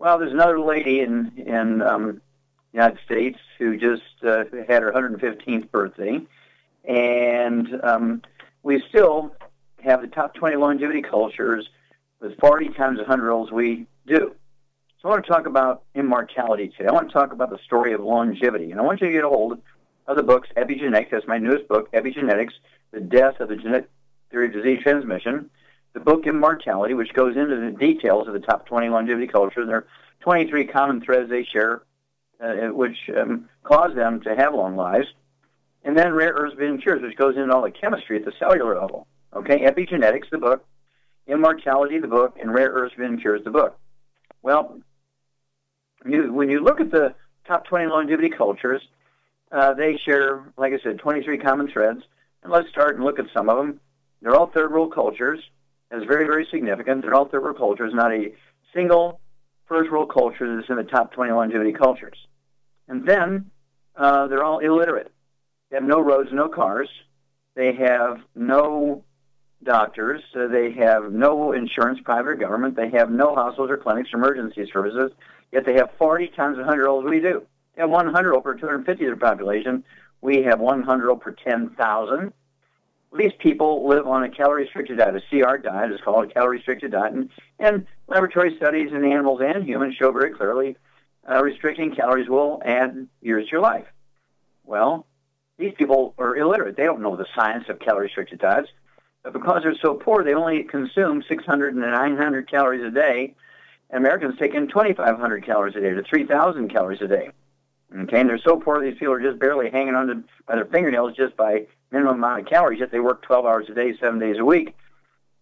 Well, there's another lady in the United States who just had her 115th birthday, and we still have the top 20 longevity cultures with 40 times 100-year-olds we do. So I want to talk about immortality today. I want to talk about the story of longevity, and I want you to get a hold of the books Epigenetics. That's my newest book, Epigenetics, The Death of the Genetic Theory of Disease Transmission. The book Immortality, which goes into the details of the top 20 longevity cultures. There are 23 common threads they share, which cause them to have long lives. And then Rare Earths and Cures, which goes into all the chemistry at the cellular level. Okay, Epigenetics, the book, Immortality, the book, and Rare Earths and Cures, the book. Well, when you look at the top 20 longevity cultures, they share, like I said, 23 common threads. And let's start and look at some of them. They're all third world cultures. That's very, very significant. They're all third world cultures, not a single first world culture that's in the top 20 longevity cultures. And then they're all illiterate. They have no roads, no cars. They have no doctors. They have no insurance, private or government. They have no hospitals or clinics or emergency services. Yet they have 40 times the 100-year-olds we do. They have 100-year-old per 250 of their population. We have 100-year-old per 10,000. These people live on a calorie-restricted diet. A CR diet is called a calorie-restricted diet. And laboratory studies in animals and humans show very clearly restricting calories will add years to your life. Well, these people are illiterate. They don't know the science of calorie-restricted diets. But because they're so poor, they only consume 600 to 900 calories a day. And Americans take in 2,500 calories a day to 3,000 calories a day. Okay, and they're so poor, these people are just barely hanging on to, by their fingernails just by minimum amount of calories, yet they work 12 hours a day, 7 days a week.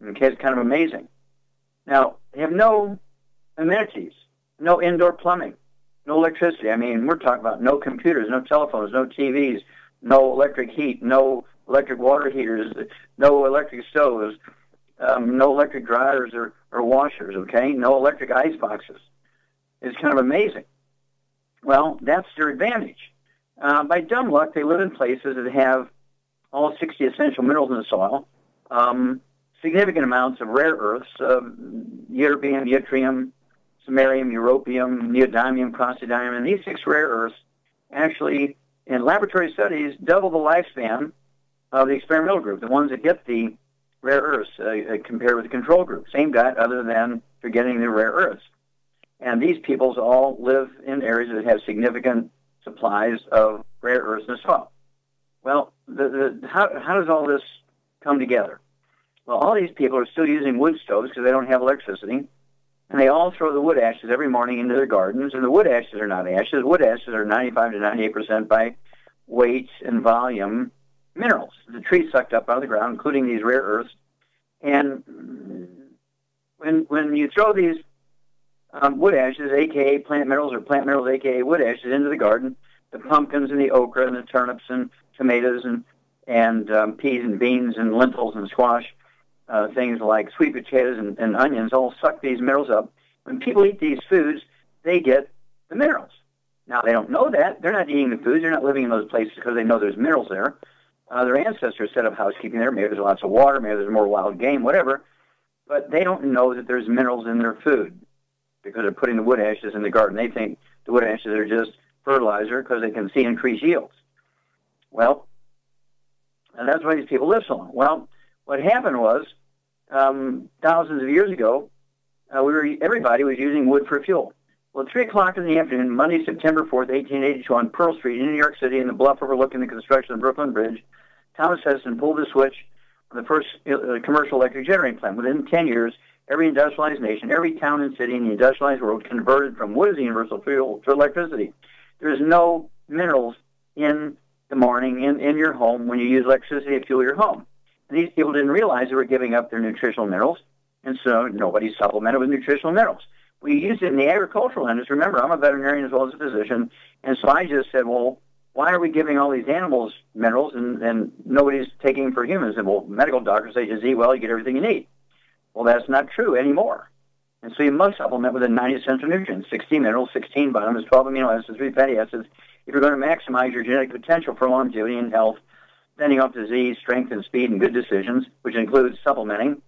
Okay, it's kind of amazing. Now, they have no amenities, no indoor plumbing, no electricity. I mean, we're talking about no computers, no telephones, no TVs, no electric heat, no electric water heaters, no electric stoves, no electric dryers or washers, okay? No electric ice boxes. It's kind of amazing. Well, that's their advantage. By dumb luck, they live in places that have all 60 essential minerals in the soil, significant amounts of rare earths, ytterbium, yttrium, samarium, europium, neodymium, praseodymium, and these 6 rare earths actually, in laboratory studies, double the lifespan of the experimental group, the ones that get the rare earths compared with the control group. Same diet other than they're getting the rare earths. And these peoples all live in areas that have significant supplies of rare earths in the soil. Well, how does all this come together? Well, all these people are still using wood stoves because they don't have electricity, and they all throw the wood ashes every morning into their gardens, and the wood ashes are not ashes. Wood ashes are 95 to 98% by weight and volume minerals. The tree sucked up out of the ground, including these rare earths. And when you throw these wood ashes, a.k.a. plant minerals, or plant minerals, a.k.a. wood ashes, into the garden, the pumpkins and the okra and the turnips and tomatoes and peas and beans and lentils and squash, things like sweet potatoes and onions all suck these minerals up. When people eat these foods, they get the minerals. Now, they don't know that. They're not eating the foods. They're not living in those places because they know there's minerals there. Their ancestors set up housekeeping there. Maybe there's lots of water. Maybe there's more wild game, whatever. But they don't know that there's minerals in their food because they're putting the wood ashes in the garden. They think the wood ashes are just fertilizer because they can see increased yields. Well, and that's why these people live so long. Well, what happened was, thousands of years ago, everybody was using wood for fuel. Well, at 3 o'clock in the afternoon, Monday, September 4th, 1882, on Pearl Street in New York City, in the bluff overlooking the construction of the Brooklyn Bridge, Thomas Edison pulled the switch on the first commercial electric generating plant. Within 10 years, every industrialized nation, every town and city in the industrialized world converted from wood as the universal fuel to electricity. There is no minerals in the morning in your home when you use electricity to fuel your home. And these people didn't realize they were giving up their nutritional minerals, and so nobody supplemented with nutritional minerals. We use it in the agricultural industry. Remember, I'm a veterinarian as well as a physician, and so I just said, well, why are we giving all these animals minerals and nobody's taking for humans? And well, medical doctors say, just eat well, you get everything you need. Well, that's not true anymore. And so you must supplement with the 90 essential nutrients, 16 minerals, 16 vitamins, 12 amino acids, 3 fatty acids, if you're going to maximize your genetic potential for longevity and health, fending off disease, strength and speed, and good decisions, which includes supplementing.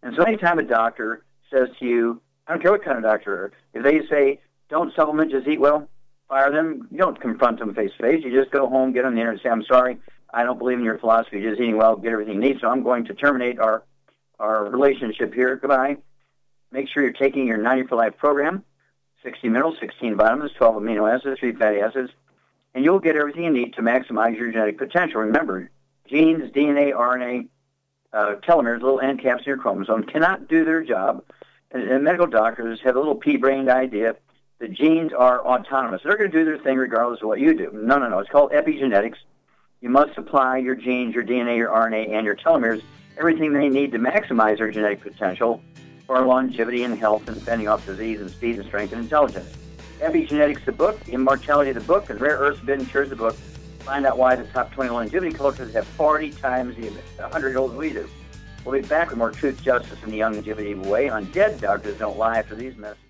And so anytime a doctor says to you, I don't care what kind of doctor. If they say, don't supplement, just eat well, fire them. You don't confront them face to face. You just go home, get on the internet and say, I'm sorry, I don't believe in your philosophy. Just eating well, get everything you need. So I'm going to terminate our relationship here. Goodbye. Make sure you're taking your 90 for Life program, 60 minerals, 16 vitamins, 12 amino acids, 3 fatty acids, and you'll get everything you need to maximize your genetic potential. Remember, genes, DNA, RNA, telomeres, little end caps in your chromosome, cannot do their job. And medical doctors have a little pea-brained idea that genes are autonomous. They're going to do their thing regardless of what you do. No. It's called epigenetics. You must supply your genes, your DNA, your RNA, and your telomeres everything they need to maximize their genetic potential for longevity and health and fending off disease and speed and strength and intelligence. Epigenetics, the book, Immortality, the book, and Rare Earths, Been Cured, the book. Find out why the top 20 longevity cultures have 40 times the 100-year-olds we do. We'll be back with more truth, justice, and the longevity way on Dead Doctors Don't Lie after these messages.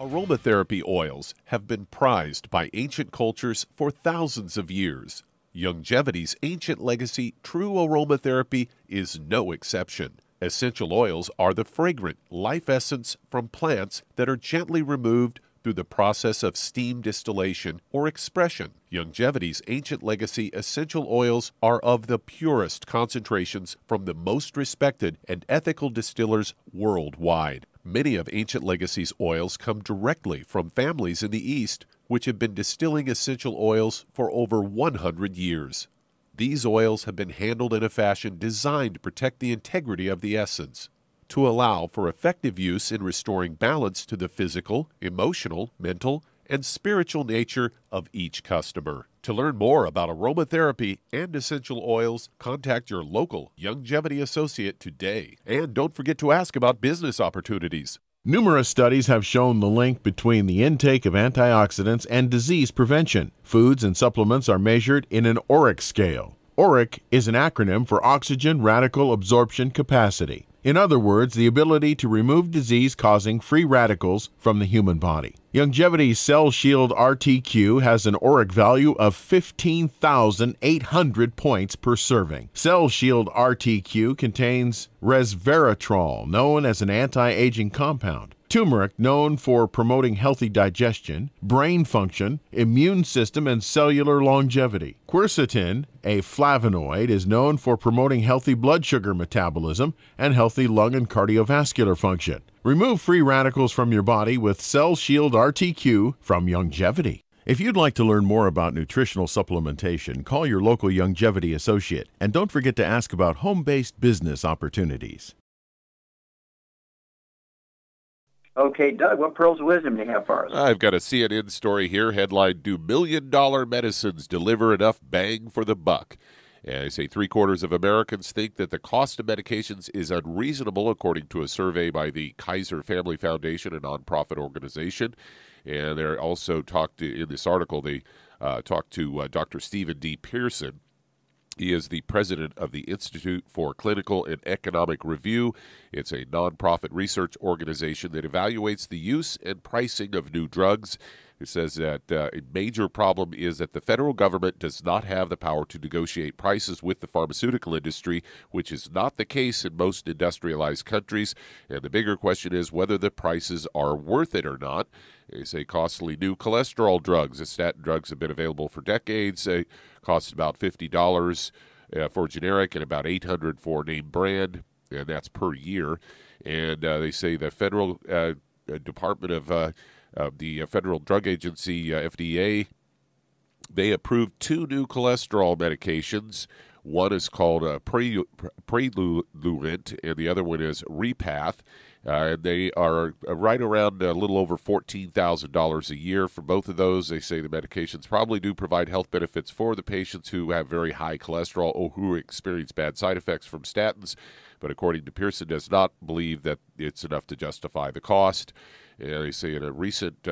Aromatherapy oils have been prized by ancient cultures for thousands of years. Longevity's ancient legacy, true aromatherapy, is no exception. Essential oils are the fragrant life essence from plants that are gently removed through the process of steam distillation or expression. Longevity's ancient legacy essential oils are of the purest concentrations from the most respected and ethical distillers worldwide. Many of Ancient Legacy's oils come directly from families in the East, which have been distilling essential oils for over 100 years. These oils have been handled in a fashion designed to protect the integrity of the essence, to allow for effective use in restoring balance to the physical, emotional, mental, and spiritual nature of each customer. To learn more about aromatherapy and essential oils, contact your local Longevity associate today. And don't forget to ask about business opportunities. Numerous studies have shown the link between the intake of antioxidants and disease prevention. Foods and supplements are measured in an ORAC scale. ORAC is an acronym for Oxygen Radical Absorption Capacity. In other words, the ability to remove disease-causing free radicals from the human body. Longevity's Cell Shield RTQ has an ORAC value of 15,800 points per serving. Cell Shield RTQ contains resveratrol, known as an anti-aging compound, turmeric, known for promoting healthy digestion, brain function, immune system, and cellular longevity. Quercetin, a flavonoid, is known for promoting healthy blood sugar metabolism and healthy lung and cardiovascular function. Remove free radicals from your body with Cell Shield RTQ from Longevity. If you'd like to learn more about nutritional supplementation, call your local Longevity associate, and don't forget to ask about home-based business opportunities. Okay, Doug, what pearls of wisdom do you have for us? I've got a CNN story here, headline, Do $1 million medicines deliver enough bang for the buck? And I say 3/4 of Americans think that the cost of medications is unreasonable, according to a survey by the Kaiser Family Foundation, a nonprofit organization. And they also talked in this article, they talked to Dr. Stephen D. Pearson. He is the president of the Institute for Clinical and Economic Review. It's a nonprofit research organization that evaluates the use and pricing of new drugs. It says that a major problem is that the federal government does not have the power to negotiate prices with the pharmaceutical industry, which is not the case in most industrialized countries. And the bigger question is whether the prices are worth it or not. They say costly new cholesterol drugs. The statin drugs have been available for decades. They cost about $50 for generic and about $800 for name brand, and that's per year. And they say the federal Department of the Federal Drug Agency, FDA, they approved 2 new cholesterol medications. One is called Prelurant, and the other one is Repath. And they are right around a little over $14,000 a year for both of those. They say the medications probably do provide health benefits for the patients who have very high cholesterol or who experience bad side effects from statins. But according to Pearson, does not believe that it's enough to justify the cost. And they say in a recent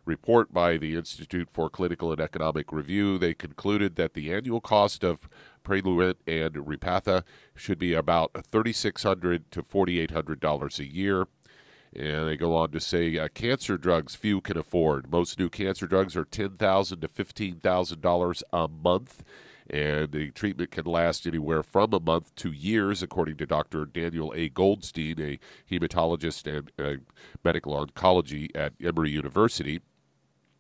report by the Institute for Clinical and Economic Review, they concluded that the annual cost of Prelurant and Repatha should be about $3,600 to $4,800 a year. And they go on to say cancer drugs few can afford. Most new cancer drugs are $10,000 to $15,000 a month. and the treatment can last anywhere from a month to years, according to Dr. Daniel A. Goldstein, a hematologist and medical oncology at Emory University.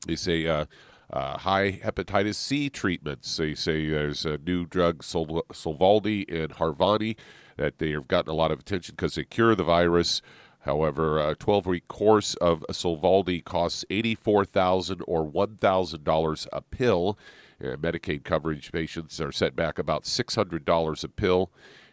They say high hepatitis C treatments. They say there's a new drug, Sovaldi and Harvoni, that they have gotten a lot of attention because they cure the virus. However, a 12-week course of Sovaldi costs $84,000 or $1,000 a pill. Medicaid coverage patients are set back about $600 a pill.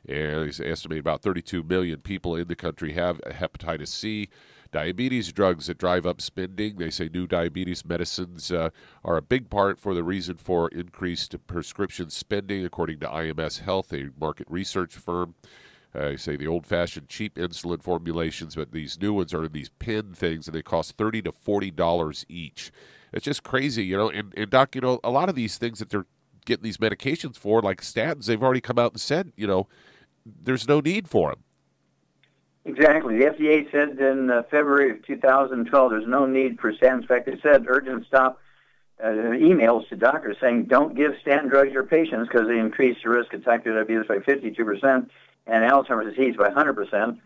And it's estimated about 32 million people in the country have hepatitis C. Diabetes drugs that drive up spending. They say new diabetes medicines are a big part for the reason for increased prescription spending, according to IMS Health, a market research firm. They say the old-fashioned cheap insulin formulations, but these new ones are in these pen things, and they cost $30 to $40 each. It's just crazy, you know. And Doc, you know, a lot of these things that they're getting these medications for, like statins, they've already come out and said, you know, there's no need for them. Exactly. The FDA said in February of 2012 there's no need for statins. In fact, they said urgent stop emails to doctors saying don't give statin drugs to your patients because they increase the risk of type 2 diabetes by 52% and Alzheimer's disease by 100%.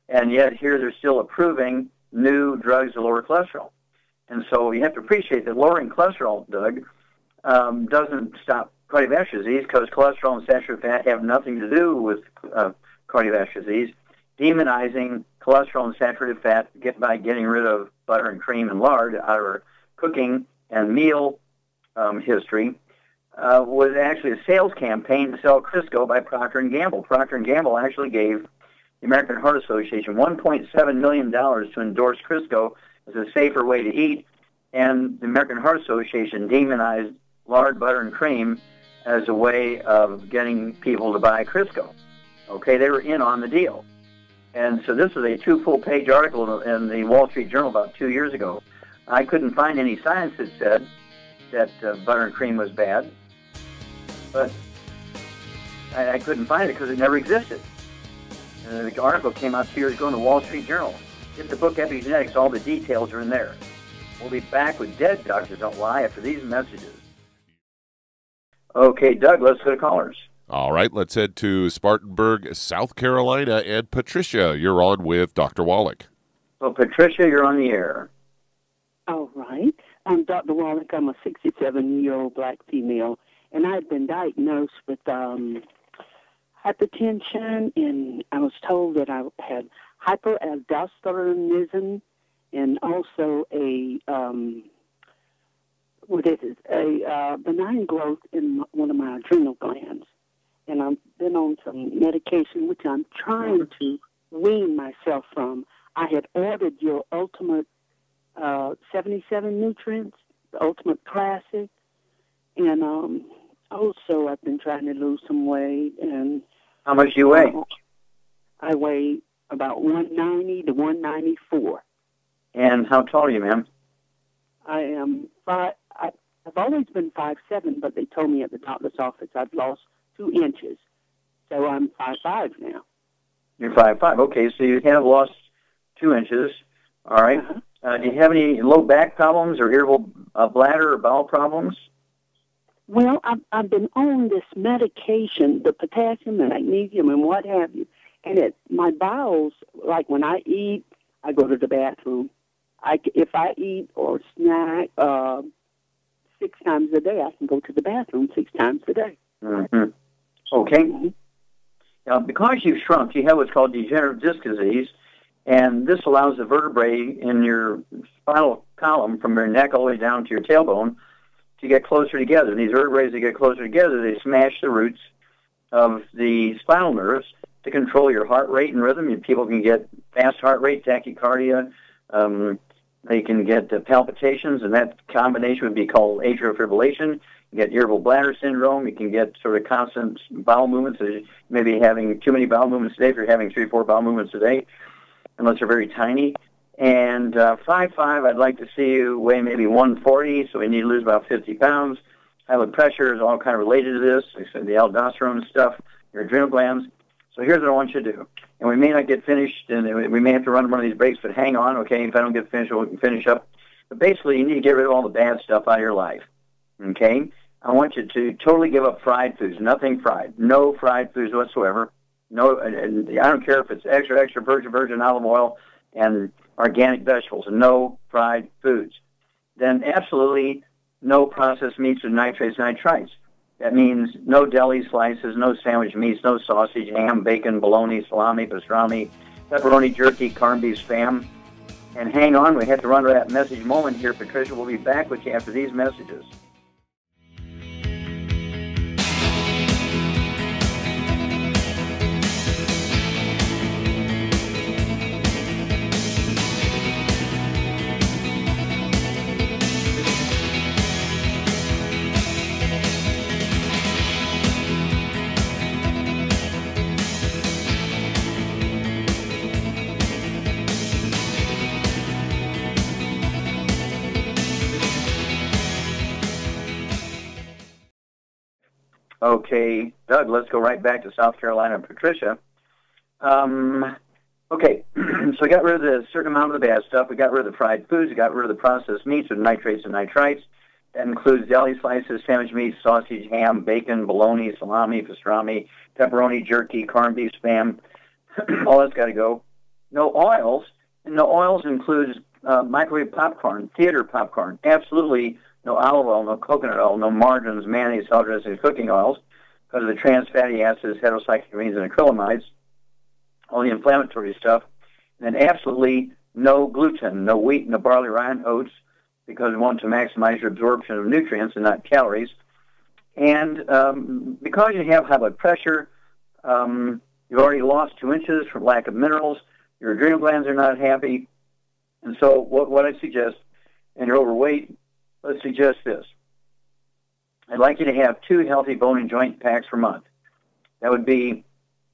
And yet here they're still approving new drugs to lower cholesterol. And so you have to appreciate that lowering cholesterol, Doug, doesn't stop cardiovascular disease because cholesterol and saturated fat have nothing to do with cardiovascular disease. Demonizing cholesterol and saturated fat by getting rid of butter and cream and lard out of our cooking and meal history was actually a sales campaign to sell Crisco by Procter & Gamble. Procter & Gamble actually gave the American Heart Association $1.7 million to endorse Crisco as a safer way to eat, and the American Heart Association demonized lard, butter, and cream as a way of getting people to buy Crisco. Okay, they were in on the deal. And so this is a 2 full-page article in the Wall Street Journal about 2 years ago. I couldn't find any science that said that butter and cream was bad, but I couldn't find it because it never existed. The article came out 2 years ago in the Wall Street Journal. Get the book Epigenetics, all the details are in there. We'll be back with Dead Doctors Don't Lie after these messages. Okay, Doug, let's go to callers. All right, let's head to Spartanburg, South Carolina. And Patricia, you're on with Dr. Wallach. Well, Patricia, you're on the air. All right. I'm Dr. Wallach. I'm a 67-year-old black female, and I've been diagnosed with hypertension, and I was told that I had hyperaldosteronism and also a benign growth in one of my adrenal glands. And I've been on some medication, which I'm trying to wean myself from. I had ordered your Ultimate 77 Nutrients, the Ultimate Classic, and also I've been trying to lose some weight. And how much do you weigh? I weigh about 190 to 194. And how tall are you, ma'am? I am I've always been 5'7", but they told me at the doctor's office I've lost 2 inches. So I'm 5'5" now. You're 5'5". Okay, so you have lost 2 inches. All right. Do you have any low back problems or irritable bladder or bowel problems? Well, I've been on this medication, the potassium and magnesium and what have you, and my bowels, like when I eat, I go to the bathroom. If I eat or snack 6 times a day, I can go to the bathroom 6 times a day. Mm-hmm. Okay. Now, because you've shrunk, you have what's called degenerative disc disease, and this allows the vertebrae in your spinal column from your neck all the way down to your tailbone to get closer together. And these vertebrae, as they get closer together, they smash the roots of the spinal nerves to control your heart rate and rhythm. And people can get fast heart rate, tachycardia. They can get palpitations, and that combination would be called atrial fibrillation. You get irritable bladder syndrome. You can get sort of constant bowel movements. Maybe having too many bowel movements a day if you're having 3 or 4 bowel movements a day, unless they're very tiny. And 5'5", I'd like to see you weigh maybe 140, so we need to lose about 50 pounds. High blood pressure is all kind of related to this. I said the aldosterone stuff, your adrenal glands. So here's what I want you to do. And we may not get finished, and we may have to run one of these breaks, but hang on, okay? If I don't get finished, we can finish up. But basically, you need to get rid of all the bad stuff out of your life, okay? I want you to totally give up fried foods, nothing fried, no fried foods whatsoever. No, and I don't care if it's extra virgin olive oil and organic vegetables, no fried foods. Then absolutely no processed meats or nitrates, nitrites. That means no deli slices, no sandwich meats, no sausage, ham, bacon, bologna, salami, pastrami, pepperoni, jerky, corned beef, spam. And hang on, we have to run to that message moment here, Patricia. We'll be back with you after these messages. Okay, Doug, let's go right back to South Carolina and Patricia. Okay, so we got rid of the certain amount of the bad stuff. We got rid of the fried foods. We got rid of the processed meats with nitrates and nitrites. That includes deli slices, sandwich meats, sausage, ham, bacon, bologna, salami, pastrami, pepperoni, jerky, corned beef, spam. All that's got to go. No oils, and no oils includes microwave popcorn, theater popcorn. Absolutely no olive oil, no coconut oil, no margarines, mayonnaise, salad dressings, cooking oils, because of the trans fatty acids, heterocyclamines, and acrylamides, all the inflammatory stuff. And then absolutely no gluten, no wheat, no barley, rye, and oats, because we want to maximize your absorption of nutrients and not calories. And because you have high blood pressure, you've already lost 2 inches from lack of minerals, your adrenal glands are not happy. And so what I suggest, and you're overweight, let's suggest this. I'd like you to have 2 healthy bone and joint packs per month. That would be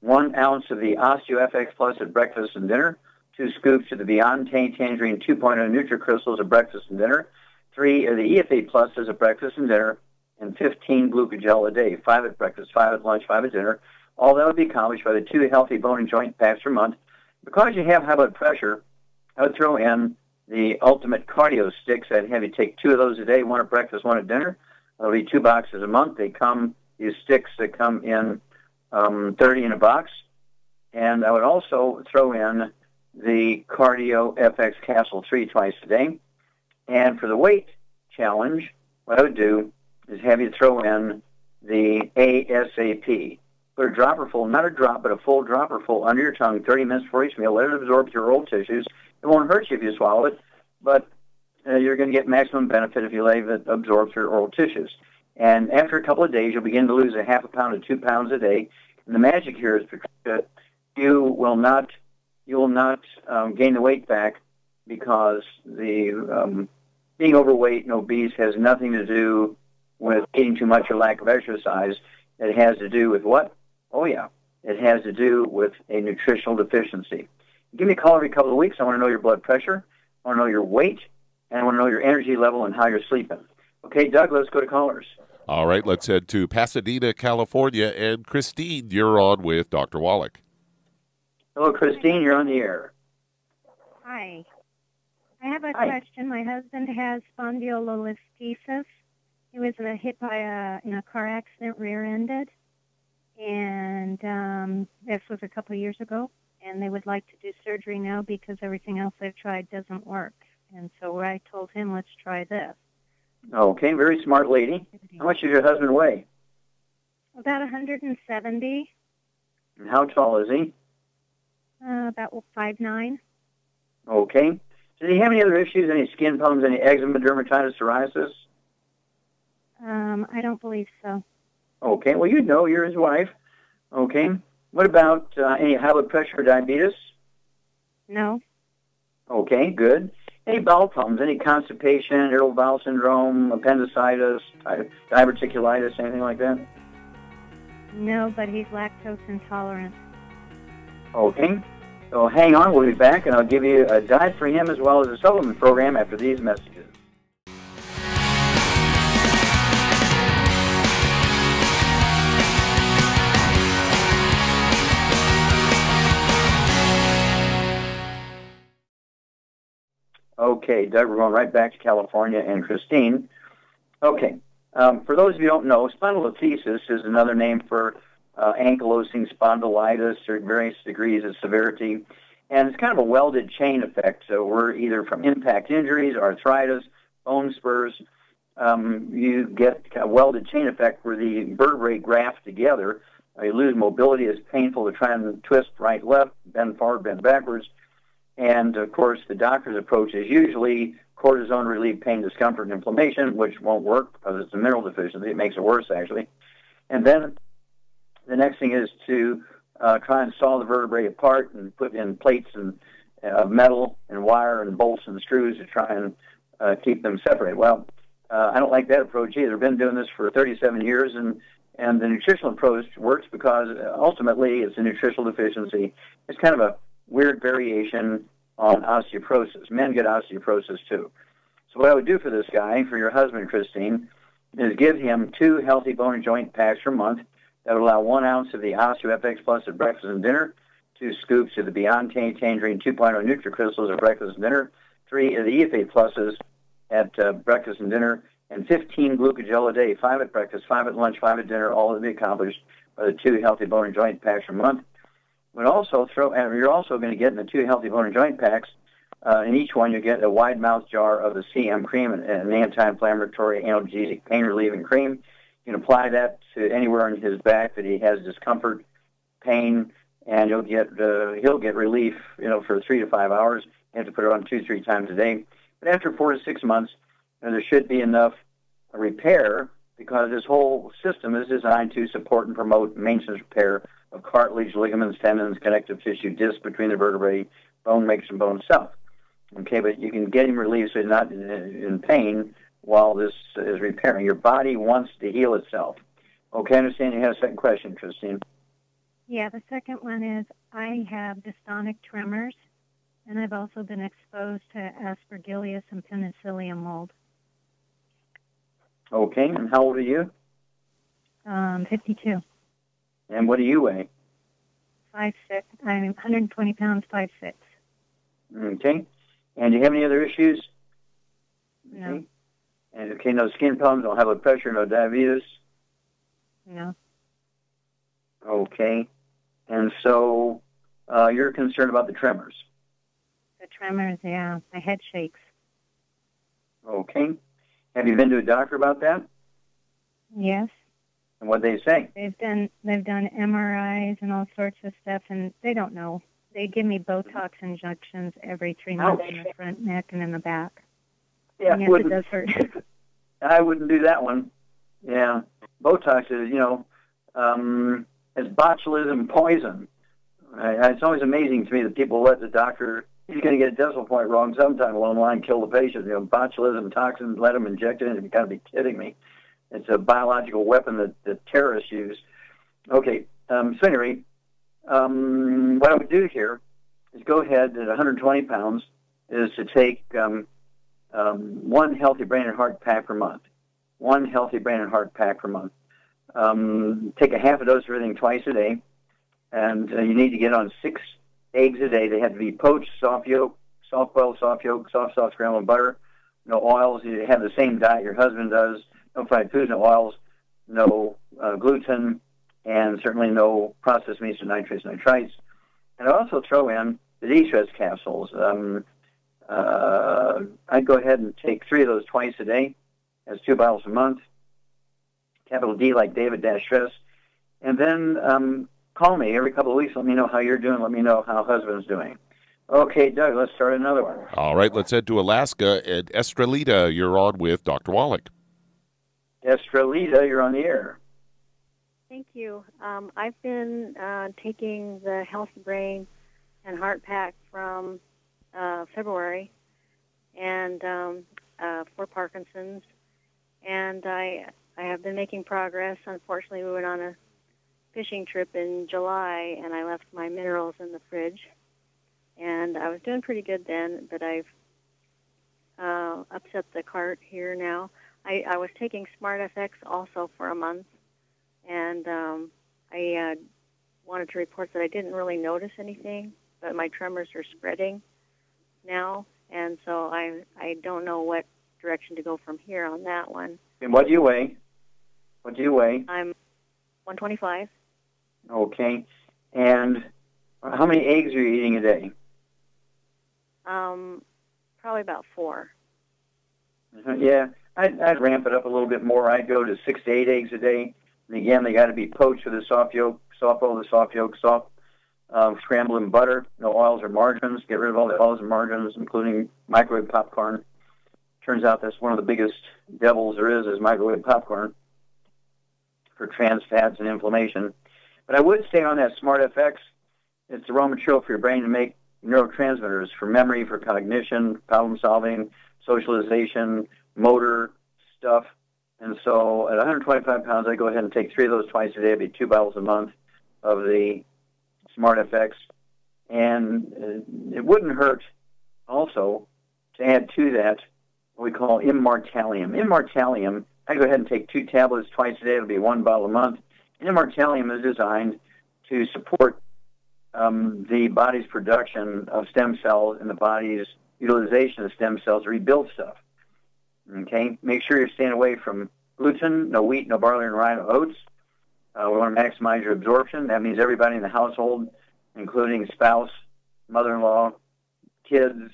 1 ounce of the OsteoFX Plus at breakfast and dinner, 2 scoops of the Beyond Tangerine 2.0 NutriCrystals at breakfast and dinner, 3 of the EFA Pluses at breakfast and dinner, and 15 glucogel a day, 5 at breakfast, 5 at lunch, 5 at dinner. All that would be accomplished by the 2 healthy bone and joint packs per month. Because you have high blood pressure, I would throw in the ultimate cardio sticks. I'd have you take 2 of those a day, 1 at breakfast, 1 at dinner. That'll be 2 boxes a month. These sticks that come in 30 in a box. And I would also throw in the Cardio FX Capsule 3 twice a day. And for the weight challenge, what I would do is have you throw in the ASAP. Put a dropper full, not a drop, but a full dropper full under your tongue 30 minutes before each meal. Let it absorb to your oral tissues. It won't hurt you if you swallow it, but you're going to get maximum benefit if you let it absorb through your oral tissues. And after a couple of days, you'll begin to lose a half a pound to 2 pounds a day. And the magic here is that you will not gain the weight back, because the being overweight and obese has nothing to do with eating too much or lack of exercise. It has to do with what? Oh, yeah. It has to do with a nutritional deficiency. Give me a call every couple of weeks. I want to know your blood pressure. I want to know your weight. And I want to know your energy level and how you're sleeping. Okay, Doug, let's go to callers. All right, let's head to Pasadena, California. And Christine, you're on with Dr. Wallach. Hello, Christine. You're on the air. Hi. I have a question. My husband has spondylolisthesis. He was hit by a car accident, rear-ended. And this was a couple of years ago. And they would like to do surgery now because everything else they've tried doesn't work. And so I told him, let's try this. Okay, very smart lady. How much does your husband weigh? About 170. And how tall is he? About 5'9". Okay. Does he have any other issues, any skin problems, any eczema, dermatitis, psoriasis? I don't believe so. Okay, well, you're his wife. Okay. What about any high blood pressure or diabetes? No. Okay, good. Any bowel problems, any constipation, irritable bowel syndrome, appendicitis, diverticulitis, anything like that? No, but he's lactose intolerant. Okay. So hang on, we'll be back, and I'll give you a diet for him as well as a supplement program after these messages. Okay, Doug, we're going right back to California and Christine. Okay, For those of you who don't know, spondylolisthesis is another name for ankylosing spondylitis, or various degrees of severity. And it's kind of a welded chain effect. So we're either from impact injuries, arthritis, bone spurs. You get a welded chain effect where the vertebrae graft together. You lose mobility. It's painful to try and twist right, left, bend forward, bend backwards. And, of course, the doctor's approach is usually cortisone relieve pain, discomfort, and inflammation, which won't work because it's a mineral deficiency. It makes it worse, actually. And then the next thing is to try and saw the vertebrae apart and put in plates and metal and wire and bolts and screws to try and keep them separated. Well, I don't like that approach either. I've been doing this for 37 years, and the nutritional approach works because ultimately it's a nutritional deficiency. It's kind of a weird variation on osteoporosis. Men get osteoporosis too. So what I would do for this guy, for your husband, Christine, is give him 2 healthy bone and joint packs per month that would allow 1 ounce of the OsteoFX Plus at breakfast and dinner, 2 scoops of the Beyond Tangerine 2.0 NutriCrystals at breakfast and dinner, 3 of the EFA Pluses at breakfast and dinner, and 15 glucogel a day, 5 at breakfast, 5 at lunch, 5 at dinner, all to be accomplished by the 2 healthy bone and joint packs per month. But also you're also going to get in the 2 healthy bone and joint packs. In each one, you get a wide mouth jar of the CM cream, an anti-inflammatory, analgesic, pain-relieving cream. You can apply that to anywhere on his back that he has discomfort, pain, and he'll get relief, for 3 to 5 hours. You have to put it on 2-3 times a day. But after 4 to 6 months, there should be enough repair, because this whole system is designed to support and promote maintenance repair of cartilage, ligaments, tendons, connective tissue, discs between the vertebrae, bone makes and bone itself. Okay, but you can get him relieved so he's not in pain while this is repairing. Your body wants to heal itself. Okay, I understand you have a second question, Christine. Yeah, the second one is I have dystonic tremors, and I've also been exposed to Aspergillus and penicillium mold. Okay, and how old are you? 52. And what do you weigh? 5'6". I'm 120 pounds, 5'6". Okay. And do you have any other issues? No. Okay. And no skin problems, no high blood pressure, no diabetes? No. Okay. And so you're concerned about the tremors? The tremors, yeah. My head shakes. Okay. Have you been to a doctor about that? Yes. And what they say? They've done MRIs and all sorts of stuff, and they don't know. They give me Botox injections every 3 months in the front neck and in the back. Yeah, and yes, it does hurt. I wouldn't do that one. Yeah. Botox is, it's botulism poison. It's always amazing to me that people let the doctor, he's going to get a decimal point wrong sometime along the line, kill the patient. Botulism toxins, let them inject it in. You've got to be kidding me. It's a biological weapon that terrorists use. Okay, so anyway, what I would do here is go ahead at 120 pounds is to take 1 healthy brain and heart pack per month. 1 healthy brain and heart pack per month. Take a half a dose of everything twice a day, and you need to get on 6 eggs a day. They have to be poached, soft yolk, soft-boiled soft yolk, soft scrambled butter, no oils. You have the same diet your husband does. No fried foods, no oils, no gluten, and certainly no processed meats or nitrates, nitrites. And I also throw in the de-stress capsules. I'd go ahead and take 3 of those twice a day. That's 2 bottles a month. Capital D like David -stress. And then call me every couple of weeks. Let me know how you're doing. Let me know how husband's doing. Okay, Doug, let's start another one. All right, let's head to Alaska. And Estrelita, you're on with Dr. Wallach. Estrelita, you're on the air. Thank you. I've been taking the Healthy Brain and Heart Pack from February, and for Parkinson's, and I have been making progress. Unfortunately, we went on a fishing trip in July, and I left my minerals in the fridge, and I was doing pretty good then, but I've upset the cart here now. I was taking Smart FX also for a month, and I wanted to report that I didn't really notice anything, but my tremors are spreading now, and so I don't know what direction to go from here on that one. And what do you weigh? What do you weigh? I'm 125. Okay. And how many eggs are you eating a day? Probably about 4. Yeah, I'd ramp it up a little bit more. I'd go to 6 to 8 eggs a day. And again, they got to be poached with a soft yolk, soft bowl of soft yolk, scrambled in butter, no oils or margarines. Get rid of all the oils and margarines, including microwave popcorn. Turns out that's one of the biggest devils there is microwave popcorn for trans fats and inflammation. But I would say on that Smart FX, it's the raw material for your brain to make neurotransmitters for memory, for cognition, problem solving, socialization, motor stuff. And so at 125 pounds, I go ahead and take 3 of those twice a day. It'd be 2 bottles a month of the Smart FX. And it wouldn't hurt also to add to that what we call immortalium. Immortalium, I go ahead and take 2 tablets twice a day. It'll be 1 bottle a month. And immortalium is designed to support the body's production of stem cells and the body's utilization of stem cells to rebuild stuff. Okay? Make sure you're staying away from gluten, no wheat, no barley, and rye, no oats. We want to maximize your absorption. That means everybody in the household, including spouse, mother-in-law, kids,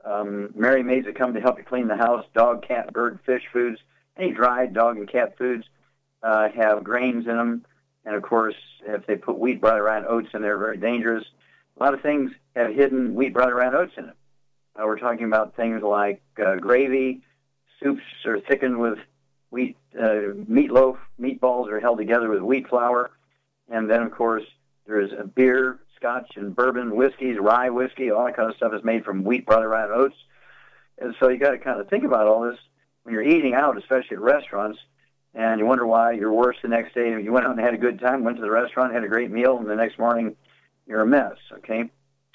married maids that come to help you clean the house, dog, cat, bird, fish foods, any dried dog and cat foods have grains in them. And, of course, if they put wheat, barley, rye, and oats in there, very dangerous. A lot of things have hidden wheat, barley, rye, and oats in it. We're talking about things like gravy, soups are thickened with wheat, meatloaf, meatballs are held together with wheat flour. And then, of course, there's beer, scotch, and bourbon, whiskeys, rye whiskey, all that kind of stuff is made from wheat, barley, rye, and oats. And so you got to kind of think about all this when you're eating out, especially at restaurants, and you wonder why you're worse the next day. You went out and had a good time, went to the restaurant, had a great meal, and the next morning you're a mess, okay?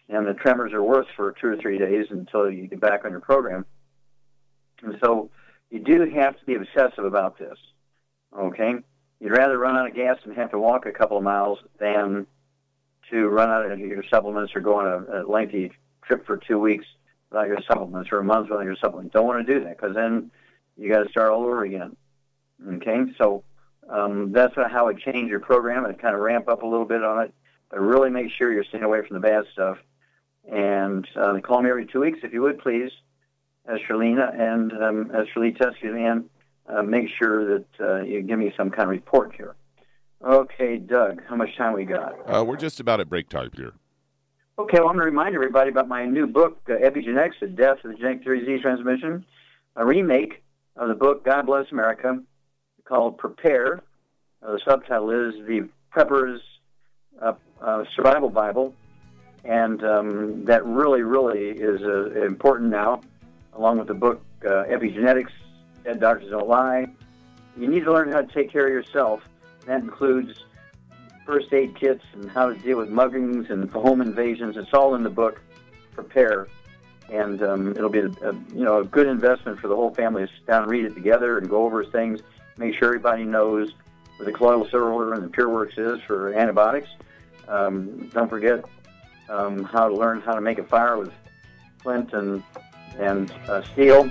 And the tremors are worse for 2 or 3 days until you get back on your program. And so you do have to be obsessive about this, okay? You'd rather run out of gas and have to walk a couple of miles than to run out of your supplements or go on a lengthy trip for 2 weeks without your supplements or a month without your supplements. Don't want to do that because then you got to start all over again. Okay, so that's how I change your program and kind of ramp up a little bit on it, but really make sure you're staying away from the bad stuff. And call me every 2 weeks if you would, please, as Charlene and make sure that you give me some kind of report here. Okay, Doug, how much time we got? We're just about at break time here. Okay, well, I'm going to remind everybody about my new book, Epigenetics, The Death of the Genetic Theory of Disease Transmission, a remake of the book God Bless America, called Prepare. The subtitle is The Prepper's Survival Bible, and that really, really is important now, along with the book Epigenetics, Dead Doctors Don't Lie. You need to learn how to take care of yourself. That includes first aid kits and how to deal with muggings and home invasions. It's all in the book Prepare, and it'll be a good investment for the whole family to sit down and read it together and go over things. Make sure everybody knows what the colloidal silver order and the Pure Works is for antibiotics. Don't forget how to learn how to make a fire with flint and steel.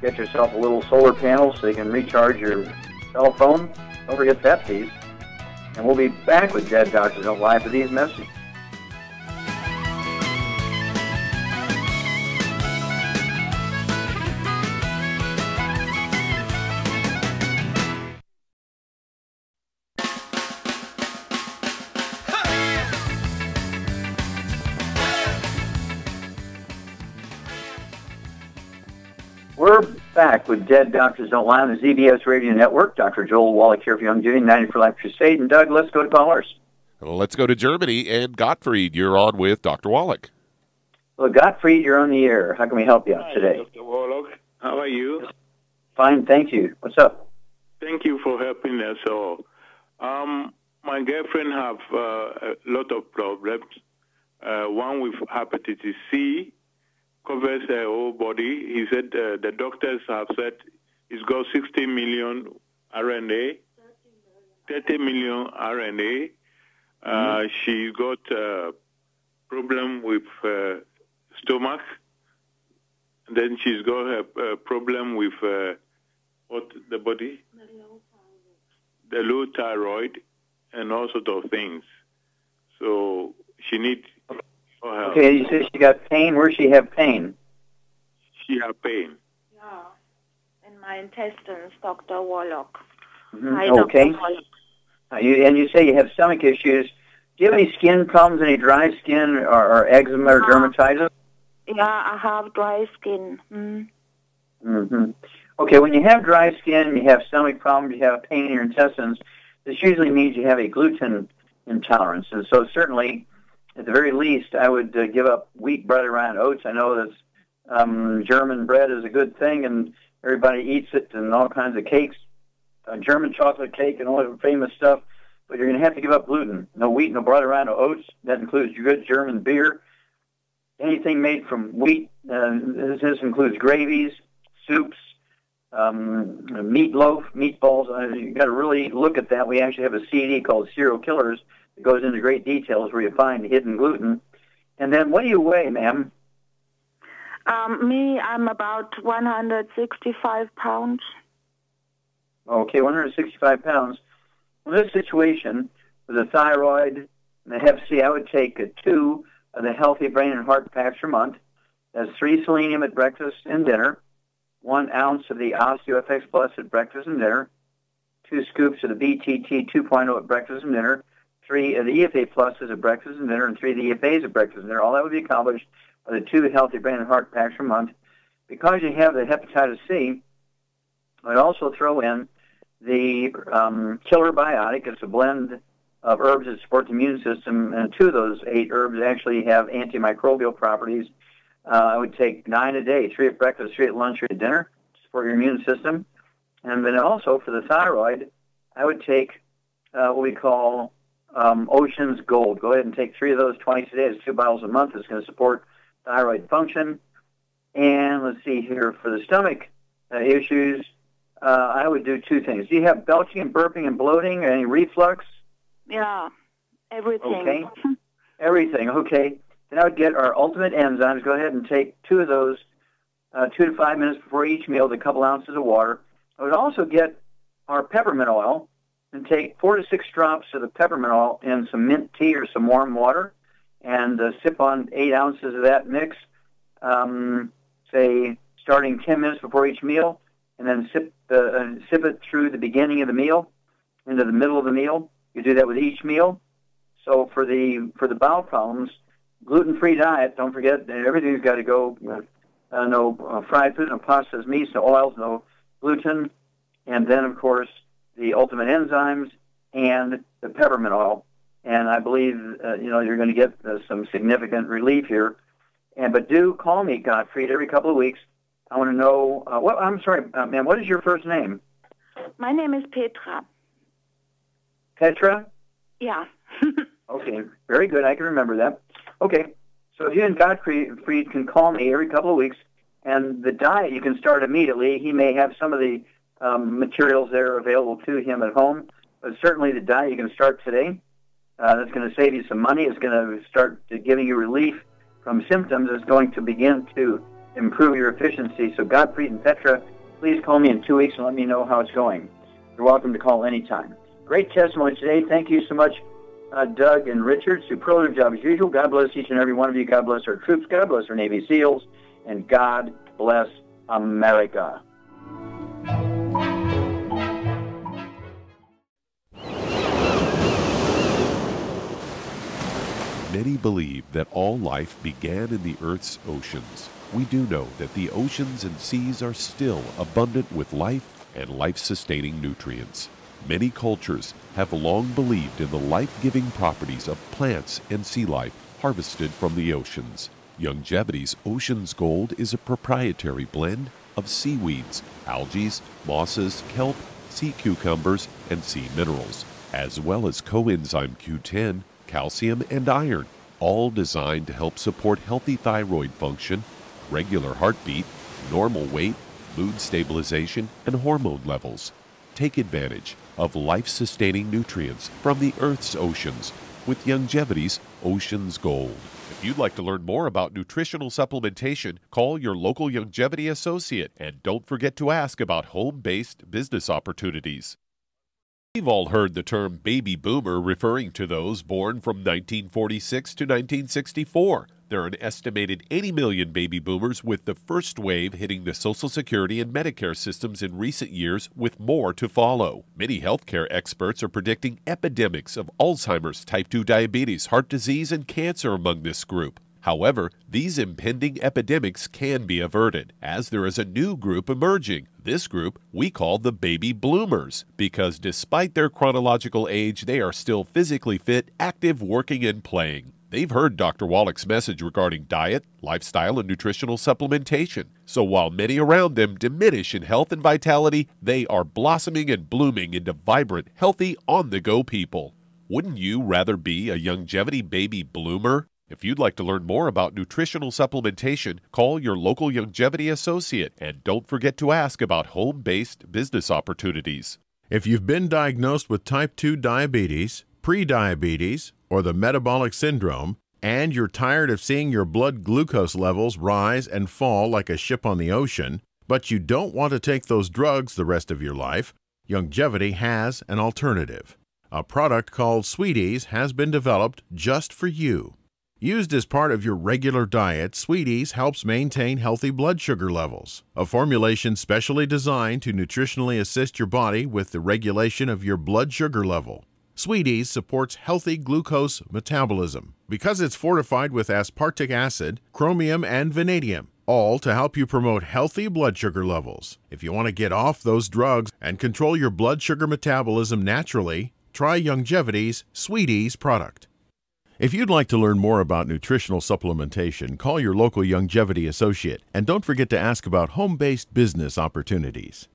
Get yourself a little solar panel so you can recharge your cell phone. Don't forget that piece. And we'll be back with Dead Doctors Don't Lie for these messages. We're back with Dead Doctors Don't Lie on the ZBS Radio Network. Dr. Joel Wallach here for Young Duty, 90 for Life Crusade. And Doug, let's go to callers. Well, let's go to Germany. And Gottfried, you're on with Dr. Wallach. Well, Gottfried, you're on the air. How can we help you out today? Hi, Dr. Wallach. How are you? Fine, thank you. What's up? Thank you for helping us all. My girlfriend have a lot of problems. One with hepatitis C. Covers her whole body. He said the doctors have said he's got 60 million RNA, 30 million RNA. She got a problem with stomach. Then she's got a problem with what the body? the low thyroid, and all sorts of things. So she needs help. Okay, you said she got pain. Where does she have pain? She has pain. Yeah, in my intestines, Dr. Wallach. Mm-hmm. Hi, Okay. Dr. Wallach. And you say you have stomach issues. Do you have any skin problems, any dry skin or eczema or dermatitis? Yeah, I have dry skin. Mm-hmm. Okay, when you have dry skin, you have stomach problems, you have pain in your intestines, this usually means you have a gluten intolerance. And so certainly, at the very least, I would give up wheat, bread, and oats. I know that German bread is a good thing, and everybody eats it, and all kinds of cakes, German chocolate cake, and all that famous stuff. But you're going to have to give up gluten. No wheat, no bread, no oats. That includes your good German beer. Anything made from wheat. This includes gravies, soups, meatloaf, meatballs. You've got to really look at that. We actually have a CD called Serial Killers that goes into great details where you find hidden gluten. And then what do you weigh, ma'am? Me, I'm about 165 pounds. Okay, 165 pounds. In this situation, with the thyroid and the hep C, I would take 2 of the Healthy Brain and Heart Packs per month. That's 3 selenium at breakfast and dinner, 1 ounce of the OsteoFX Plus at breakfast and dinner, 2 scoops of the BTT 2.0 at breakfast and dinner, 3 of the EFA Pluses at breakfast and dinner, and 3 of the EFAs at breakfast and dinner. All that would be accomplished by the 2 Healthy Brain and Heart Packs per month. Because you have the hepatitis C, I'd also throw in the killer biotic. It's a blend of herbs that support the immune system, and 2 of those 8 herbs actually have antimicrobial properties. I would take 9 a day, 3 at breakfast, 3 at lunch, 3 at dinner, to support your immune system. And then also for the thyroid, I would take what we call Ocean's Gold. Go ahead and take 3 of those twice a day. It's 2 bottles a month. It's going to support thyroid function. And let's see here, for the stomach issues, I would do 2 things. Do you have belching and burping and bloating or any reflux? Yeah, everything. Okay, everything. Okay. Then I would get our ultimate enzymes. Go ahead and take 2 of those 2 to 5 minutes before each meal with a couple ounces of water. I would also get our peppermint oil and take 4 to 6 drops of the peppermint oil in some mint tea or some warm water and sip on 8 ounces of that mix, say starting 10 minutes before each meal, and then sip it through the beginning of the meal into the middle of the meal. You do that with each meal. So for the bowel problems, gluten-free diet, don't forget that everything's got to go no fried food, no pastas, meats, no oils, no gluten, and then, of course, the ultimate enzymes and the peppermint oil. And I believe, you're going to get some significant relief here. But do call me, Gottfried, every couple of weeks. I want to know, I'm sorry, ma'am, what is your first name? My name is Petra. Petra? Yeah. Okay, very good. I can remember that. Okay, so if you and Gottfried can call me every couple of weeks, and the diet you can start immediately. He may have some of the materials there available to him at home, but certainly the diet you can start today. That's going to save you some money. It's going to start giving you relief from symptoms. It's going to begin to improve your efficiency. So Gottfried and Petra, please call me in 2 weeks and let me know how it's going. You're welcome to call anytime. Great testimony today. Thank you so much, Doug and Richard. Superlative job as usual. God bless each and every one of you. God bless our troops. God bless our Navy SEALs. And God bless America. Many believe that all life began in the Earth's oceans. We do know that the oceans and seas are still abundant with life and life-sustaining nutrients. Many cultures have long believed in the life-giving properties of plants and sea life harvested from the oceans. Longevity's Ocean's Gold is a proprietary blend of seaweeds, algae, mosses, kelp, sea cucumbers, and sea minerals, as well as coenzyme Q10, calcium, and iron, all designed to help support healthy thyroid function, regular heartbeat, normal weight, mood stabilization, and hormone levels. Take advantage of life-sustaining nutrients from the Earth's oceans with Longevity's Ocean's Gold. If you'd like to learn more about nutritional supplementation, call your local Longevity associate, and don't forget to ask about home-based business opportunities. We've all heard the term baby boomer referring to those born from 1946 to 1964. There are an estimated 80 million baby boomers, with the first wave hitting the Social Security and Medicare systems in recent years, with more to follow. Many healthcare experts are predicting epidemics of Alzheimer's, type 2 diabetes, heart disease, and cancer among this group. However, these impending epidemics can be averted, as there is a new group emerging. This group we call the baby bloomers, because despite their chronological age, they are still physically fit, active, working, and playing. They've heard Dr. Wallach's message regarding diet, lifestyle, and nutritional supplementation. So while many around them diminish in health and vitality, they are blossoming and blooming into vibrant, healthy, on-the-go people. Wouldn't you rather be a longevity baby bloomer? If you'd like to learn more about nutritional supplementation, call your local longevity associate, and don't forget to ask about home-based business opportunities. If you've been diagnosed with type 2 diabetes, prediabetes, or the metabolic syndrome, and you're tired of seeing your blood glucose levels rise and fall like a ship on the ocean, but you don't want to take those drugs the rest of your life, Longevity has an alternative. A product called Sweeties has been developed just for you. Used as part of your regular diet, Sweeties helps maintain healthy blood sugar levels. A formulation specially designed to nutritionally assist your body with the regulation of your blood sugar level. Sweeties supports healthy glucose metabolism because it's fortified with aspartic acid, chromium, and vanadium, all to help you promote healthy blood sugar levels. If you want to get off those drugs and control your blood sugar metabolism naturally, try Longevity's Sweeties product. If you'd like to learn more about nutritional supplementation, call your local Longevity associate, and don't forget to ask about home-based business opportunities.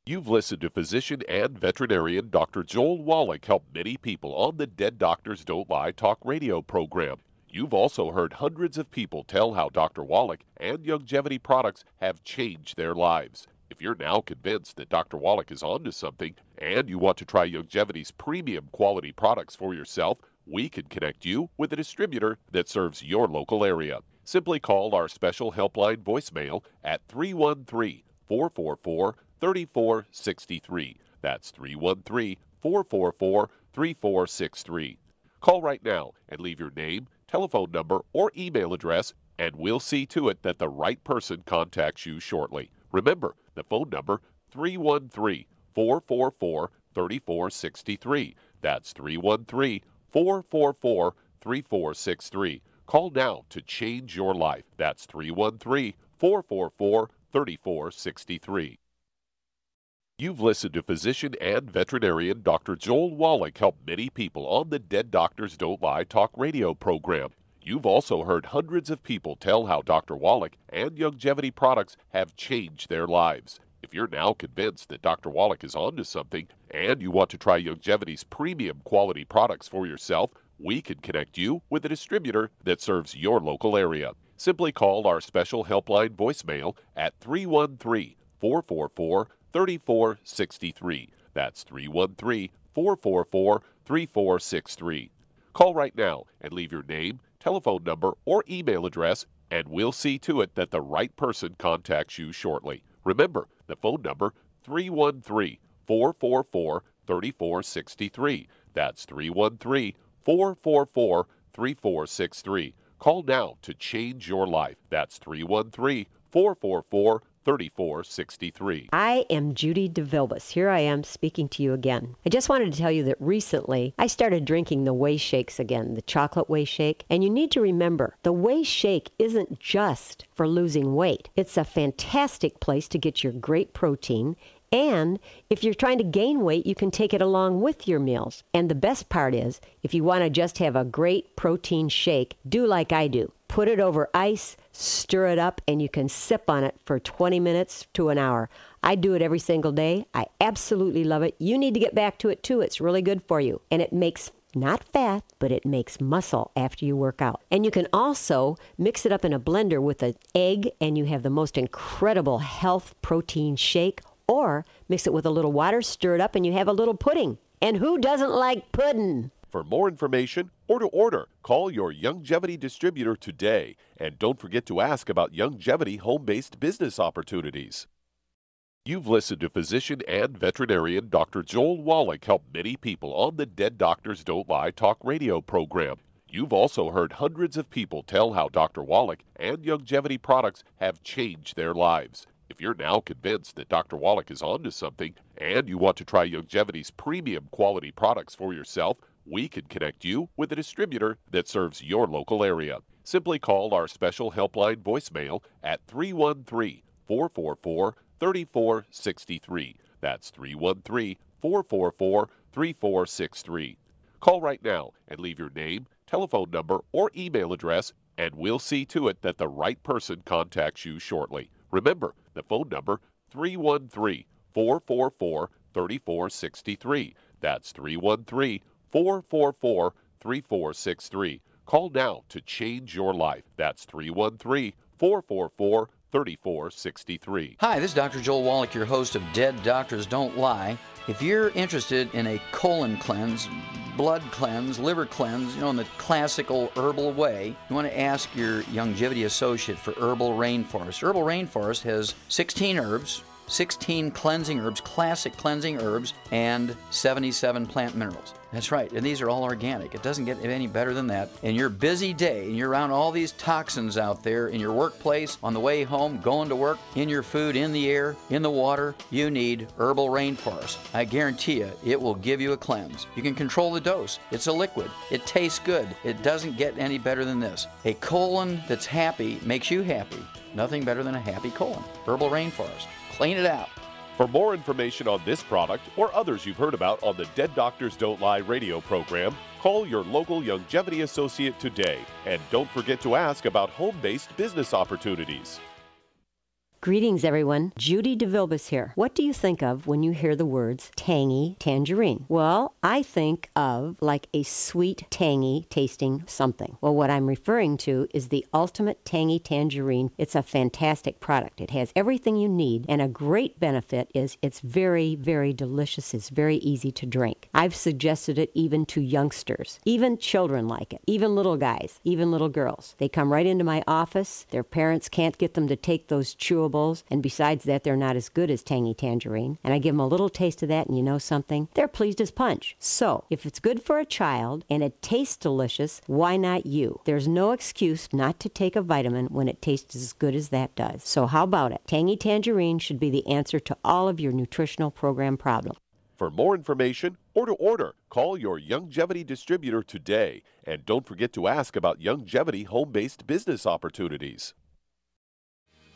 You've listened to physician and veterinarian Dr. Joel Wallach help many people on the Dead Doctors Don't Lie talk radio program. You've also heard hundreds of people tell how Dr. Wallach and Longevity products have changed their lives. If you're now convinced that Dr. Wallach is onto something and you want to try Longevity's premium quality products for yourself, we can connect you with a distributor that serves your local area. Simply call our special helpline voicemail at 313-444-3463. That's 313-444-3463. Call right now and leave your name, telephone number, or email address, and we'll see to it that the right person contacts you shortly. Remember, the phone number, 313-444-3463. That's 313-444-3463. Call now to change your life. That's 313-444-3463. You've listened to physician and veterinarian Dr. Joel Wallach help many people on the Dead Doctors Don't Lie talk radio program. You've also heard hundreds of people tell how Dr. Wallach and Longevity products have changed their lives. If you're now convinced that Dr. Wallach is onto something and you want to try Longevity's premium quality products for yourself, we can connect you with a distributor that serves your local area. Simply call our special helpline voicemail at 313-444-3463. That's 313-444-3463. Call right now and leave your name, telephone number, or email address, and we'll see to it that the right person contacts you shortly. Remember, the phone number, 313-444-3463. That's 313-444-3463. Call now to change your life. That's 313-444-3463. I am Judy DeVilbus. Here I am speaking to you again. I just wanted to tell you that recently I started drinking the Whey Shakes again, the chocolate Whey Shake. And you need to remember, the Whey Shake isn't just for losing weight. It's a fantastic place to get your great protein. And if you're trying to gain weight, you can take it along with your meals. And the best part is, if you want to just have a great protein shake, do like I do. Put it over ice, stir it up, and you can sip on it for 20 minutes to an hour. I do it every single day. I absolutely love it. You need to get back to it too. It's really good for you. And it makes not fat, but it makes muscle after you work out. And you can also mix it up in a blender with an egg, and you have the most incredible health protein shake. Or mix it with a little water, stir it up, and you have a little pudding. And who doesn't like pudding? For more information or to order, call your Longevity distributor today. And don't forget to ask about Longevity home-based business opportunities. You've listened to physician and veterinarian Dr. Joel Wallach help many people on the Dead Doctors Don't Lie talk radio program. You've also heard hundreds of people tell how Dr. Wallach and Youngevity products have changed their lives. If you're now convinced that Dr. Wallach is onto something and you want to try Youngevity's premium quality products for yourself, we can connect you with a distributor that serves your local area. Simply call our special helpline voicemail at 313-444-3463. That's 313-444-3463. Call right now and leave your name, telephone number, or email address, and we'll see to it that the right person contacts you shortly. Remember, the phone number, 313-444-3463. That's 313-444-3463. Call now to change your life. That's 313-444-3463. Hi, this is Dr. Joel Wallach, your host of Dead Doctors Don't Lie. If you're interested in a colon cleanse, blood cleanse, liver cleanse, in the classical herbal way, you want to ask your Youngevity associate for Herbal Rainforest. Herbal Rainforest has 16 herbs, 16 cleansing herbs, classic cleansing herbs, and 77 plant minerals. That's right, and these are all organic. It doesn't get any better than that. In your busy day, and you're around all these toxins out there in your workplace, on the way home, going to work, in your food, in the air, in the water, you need Herbal Rainforest. I guarantee you, it will give you a cleanse. You can control the dose. It's a liquid. It tastes good. It doesn't get any better than this. A colon that's happy makes you happy. Nothing better than a happy colon. Herbal Rainforest. Clean it out. For more information on this product or others you've heard about on the Dead Doctors Don't Lie radio program, call your local Youngevity associate today. And don't forget to ask about home-based business opportunities. Greetings, everyone. Judy DeVilbus here. What do you think of when you hear the words tangy tangerine? Well, I think of like a sweet, tangy tasting something. Well, what I'm referring to is the ultimate tangy tangerine. It's a fantastic product. It has everything you need, and a great benefit is it's very, very delicious. It's very easy to drink. I've suggested it even to youngsters. Even children like it. Even little guys. Even little girls. They come right into my office. Their parents can't get them to take those chewables. And besides that, they're not as good as tangy tangerine. And I give them a little taste of that, and you know something? They're pleased as punch. So, if it's good for a child and it tastes delicious, why not you? There's no excuse not to take a vitamin when it tastes as good as that does. So how about it? Tangy tangerine should be the answer to all of your nutritional program problems. For more information or to order, call your Youngevity distributor today. And don't forget to ask about Youngevity home-based business opportunities.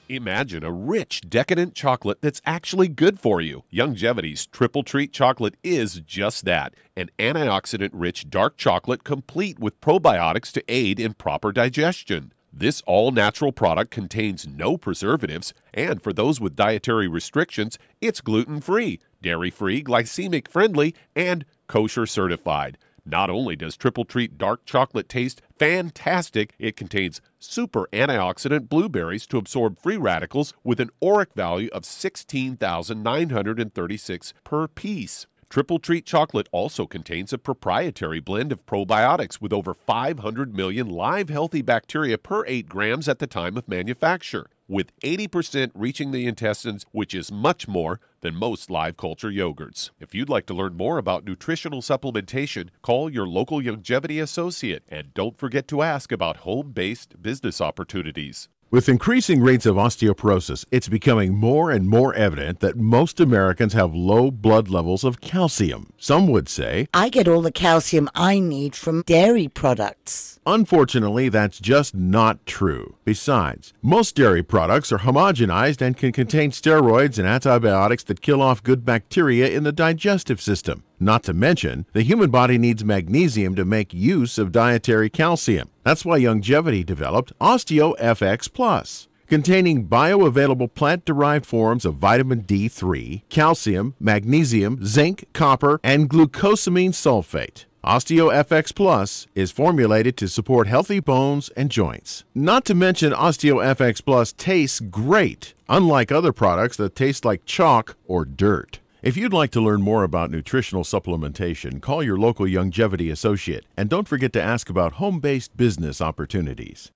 Imagine a rich, decadent chocolate that's actually good for you. Youngevity's Triple Treat chocolate is just that, an antioxidant-rich dark chocolate complete with probiotics to aid in proper digestion. This all-natural product contains no preservatives, and for those with dietary restrictions, it's gluten-free, dairy-free, glycemic-friendly, and kosher certified. Not only does Triple Treat dark chocolate taste fantastic, it contains super antioxidant blueberries to absorb free radicals with an ORAC value of 16,936 per piece. Triple Treat chocolate also contains a proprietary blend of probiotics with over 500 million live healthy bacteria per 8 grams at the time of manufacture, with 80% reaching the intestines, which is much more than most live culture yogurts. If you'd like to learn more about nutritional supplementation, call your local Youngevity associate, and don't forget to ask about home-based business opportunities. With increasing rates of osteoporosis, it's becoming more and more evident that most Americans have low blood levels of calcium. Some would say, I get all the calcium I need from dairy products. Unfortunately, that's just not true. Besides, most dairy products are homogenized and can contain steroids and antibiotics that kill off good bacteria in the digestive system. Not to mention, the human body needs magnesium to make use of dietary calcium. That's why Youngevity developed OsteoFX Plus, containing bioavailable plant-derived forms of vitamin D3, calcium, magnesium, zinc, copper, and glucosamine sulfate. OsteoFX Plus is formulated to support healthy bones and joints. Not to mention, OsteoFX Plus tastes great, unlike other products that taste like chalk or dirt. If you'd like to learn more about nutritional supplementation, call your local Youngevity associate, and don't forget to ask about home-based business opportunities.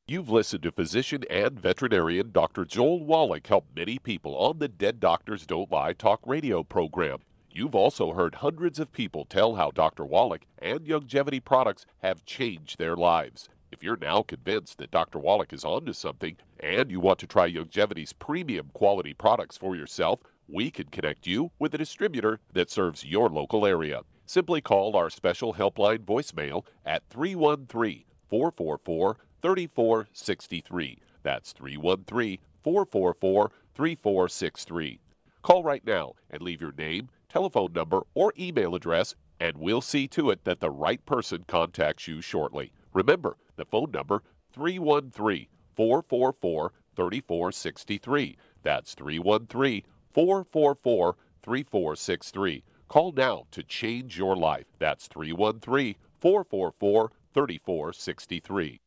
You've listened to physician and veterinarian Dr. Joel Wallach help many people on the Dead Doctors Don't Lie talk radio program. You've also heard hundreds of people tell how Dr. Wallach and Youngevity products have changed their lives. If you're now convinced that Dr. Wallach is onto something and you want to try Youngevity's premium quality products for yourself, we can connect you with a distributor that serves your local area. Simply call our special helpline voicemail at 313-444-3463. That's 313-444-3463. Call right now and leave your name, telephone number, or email address, and we'll see to it that the right person contacts you shortly. Remember, the phone number, 313-444-3463. That's 313-444-3463. Call now to change your life. That's 313-444-3463.